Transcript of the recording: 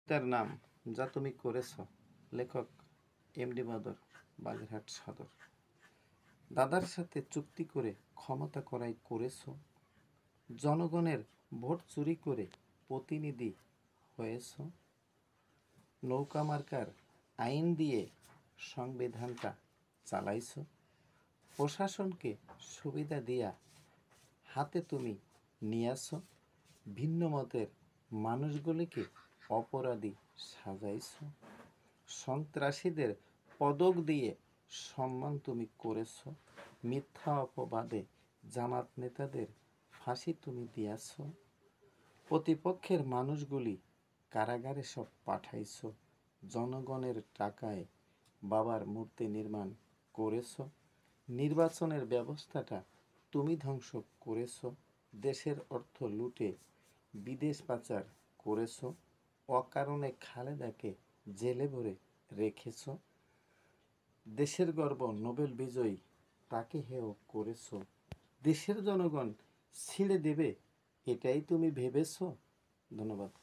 তার নাম যা তুমি করেছ। লেখক এমডি বদর, বাগেরহাট সদর। দাদার সাথে চুক্তি করে ক্ষমতা করাই করেছ। জনগণের ভোট চুরি করে প্রতিনিধি হয়েছ। নৌকা মার্কার আইন দিয়ে সংবিধানটা চালাইছ। প্রশাসনকে সুবিধা দিয়া হাতে তুমি নিয়েছ। ভিন্ন মতের মানুষগুলিকে অপরাধী সাজাইছ। সন্ত্রাসীদের পদক দিয়ে সম্মান তুমি করেছ। মিথ্যা অপবাদে জামাত নেতাদের ফাঁসি তুমি দিয়াছ। প্রতিপক্ষের মানুষগুলি কারাগারে সব পাঠাইছ। জনগণের টাকায় বাবার মূর্তি নির্মাণ করেছ। নির্বাচনের ব্যবস্থাটা তুমি ধ্বংস করেছ। দেশের অর্থ লুটে বিদেশ পাচার করেছ। অকারণে খালেদাকে জেলে ভরে রেখেছ। দেশের গর্ব নোবেল বিজয়ী তাকে হেয় করেছ। দেশের জনগণ ছিঁড়ে দেবে এটাই তুমি ভেবেছ। ধন্যবাদ।